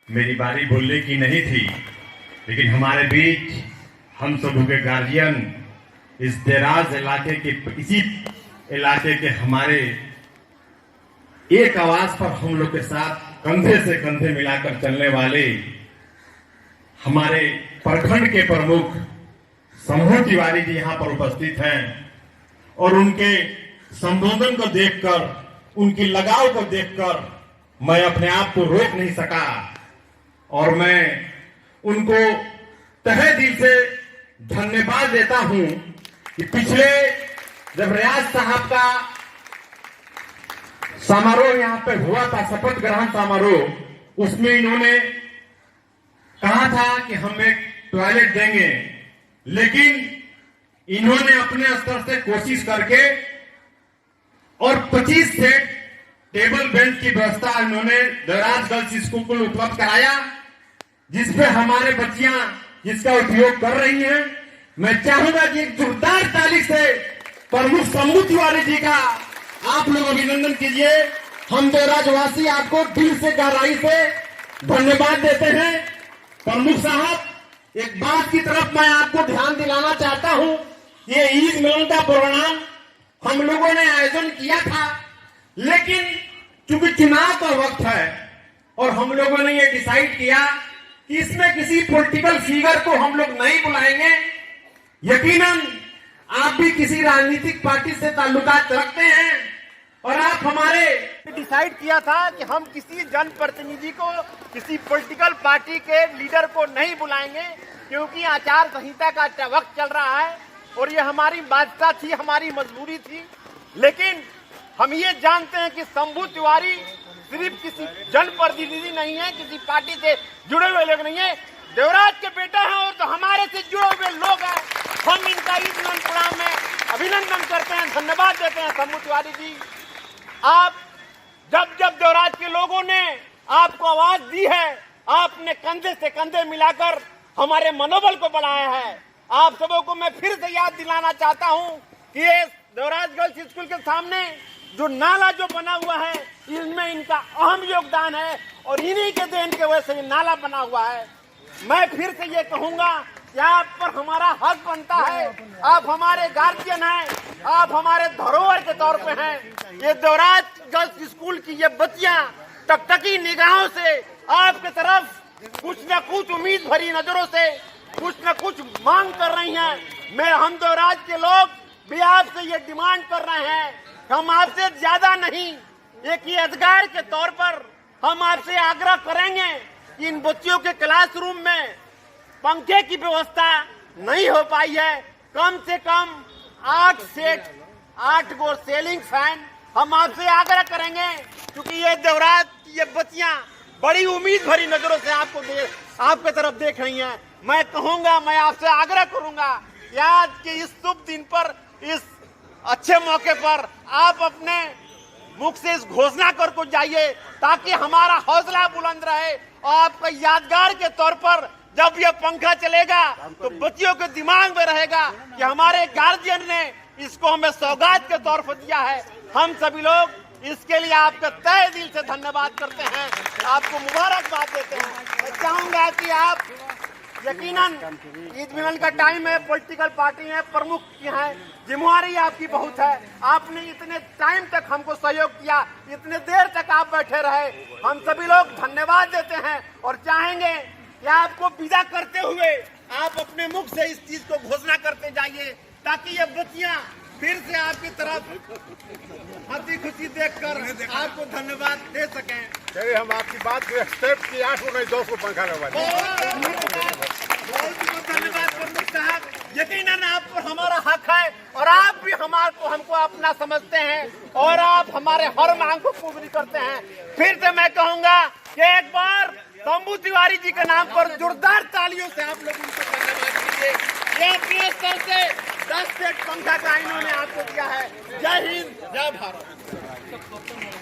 मेरी बारी बोलने की नहीं थी, लेकिन हमारे बीच हम सब के गार्जियन इस देराज इलाके के, इसी इलाके के हमारे एक आवाज पर हम लोग के साथ कंधे से कंधे मिलाकर चलने वाले हमारे प्रखंड के प्रमुख शंभू तिवारी जी यहां पर उपस्थित हैं और उनके संबोधन को देखकर, उनकी लगाव को देखकर मैं अपने आप को रोक नहीं सका और मैं उनको तहे दिल से धन्यवाद देता हूं कि पिछले जब रियाज साहब का समारोह यहां पे हुआ था, शपथ ग्रहण समारोह, उसमें इन्होंने कहा था कि हम एक टॉयलेट देंगे, लेकिन इन्होंने अपने स्तर से कोशिश करके और 25 सेट टेबल बेंच की व्यवस्था इन्होंने देवराज गर्ल्स स्कूल को उपलब्ध कराया, जिसपे हमारे बच्चियां जिसका उपयोग कर रही हैं। मैं चाहूंगा कि एक जोरदार ताली से प्रमुख शंभू तिवारी जी का आप लोग अभिनंदन कीजिए। हम देवराजवासी आपको दिल से गहराई से धन्यवाद देते हैं। प्रमुख साहब, एक बात की तरफ मैं आपको ध्यान दिलाना चाहता हूं, ये ईद मिलन का प्रोग्राम हम लोगों ने आयोजन किया था, लेकिन चूंकि चुनाव का वक्त है और हम लोगों ने ये डिसाइड किया कि इसमें किसी पॉलिटिकल फिगर को हम लोग नहीं बुलाएंगे। यकीनन आप भी किसी राजनीतिक पार्टी से ताल्लुकात रखते हैं और आप हमारे डिसाइड किया था कि हम किसी जनप्रतिनिधि को, किसी पॉलिटिकल पार्टी के लीडर को नहीं बुलाएंगे, क्योंकि आचार संहिता का वक्त चल रहा है और ये हमारी बाध्यता थी, हमारी मजबूरी थी। लेकिन हम ये जानते हैं कि शंभू तिवारी सिर्फ किसी जनप्रतिनिधि नहीं है, किसी पार्टी से जुड़े हुए लोग नहीं है, देवराज के बेटा हैं और तो हमारे से जुड़े हुए लोग हैं। हम इनका ईद मिलन प्रोग्राम में अभिनंदन करते हैं, धन्यवाद देते हैं। शंभू तिवारी जी, आप जब जब देवराज के लोगों ने आपको आवाज दी है, आपने कंधे से कंधे मिलाकर हमारे मनोबल को बढ़ाया है। आप सबों को मैं फिर से याद दिलाना चाहता हूं कि ये देवराज गर्ल्स स्कूल के सामने जो नाला जो बना हुआ है, इसमें इनका अहम योगदान है और इन्हीं के देन के वजह से ये नाला बना हुआ है। मैं फिर से ये कहूंगा कि आप पर हमारा हक बनता है। आप हमारे गार्जियन हैं, आप हमारे धरोहर के तौर पे हैं। ये देवराज गर्ल्स स्कूल की ये बच्चियां टकटकी निगाहों से आपके तरफ कुछ न कुछ उम्मीद भरी नजरों से कुछ न कुछ मांग कर रही हैं। मैं हम देवराज के लोग भी आपसे ये डिमांड कर रहे हैं, हम आपसे ज्यादा नहीं, एक यादगार के तौर पर हम आपसे आग्रह करेंगे कि इन बच्चियों के क्लासरूम में पंखे की व्यवस्था नहीं हो पाई है, कम से कम 8 सेट 8 गो सीलिंग फैन हम आपसे आग्रह करेंगे, क्योंकि ये देवराज की ये बच्चियां बड़ी उम्मीद भरी नजरों से आपके तरफ देख रही हैं। मैं कहूंगा, मैं आपसे आग्रह करूंगा कि आज के इस शुभ दिन पर, इस अच्छे मौके पर आप अपने मुख से इस घोषणा कर को जाइए, ताकि हमारा हौसला बुलंद रहे और आपका यादगार के तौर पर जब यह पंखा चलेगा तो बच्चियों के दिमाग में रहेगा कि हमारे गार्जियन ने इसको हमें सौगात के तौर पर दिया है। हम सभी लोग इसके लिए आपका तहे दिल से धन्यवाद करते हैं, आपको मुबारकबाद देते हैं। मैं चाहूंगा कि आप यकीनन ईद मिलन का टाइम है, पॉलिटिकल पार्टी है, प्रमुख हैं, जिम्मेवारी आपकी बहुत है। आपने इतने टाइम तक हमको सहयोग किया, इतने देर तक आप बैठे रहे, हम सभी लोग धन्यवाद देते हैं और चाहेंगे कि आपको विदा करते हुए आप अपने मुख से इस चीज को घोषणा करते जाइए, ताकि ये बच्चियां फिर से आपकी तरफ हंसी खुशी देखकर आपको धन्यवाद दे सकें। चलिए, हम आपकी बात को एक्सेप्ट किया, 8 को नहीं 2 को पंखा लगवा दिया। बहुत धन्यवाद प्रमुख साहब, यकीनन आप पर हमारा हक है और आप भी हमको अपना समझते हैं और आप हमारे हर मांग को पूरी करते हैं। फिर से मैं कहूंगा कि एक बार शंभू तिवारी जी के नाम पर जोरदार तालियों से आप लोग उनको धन्यवाद दीजिए। ये अपने स्तर से 10 सेट पंखा का इन्होंने आपको दिया है। जय हिंद, जय भारत।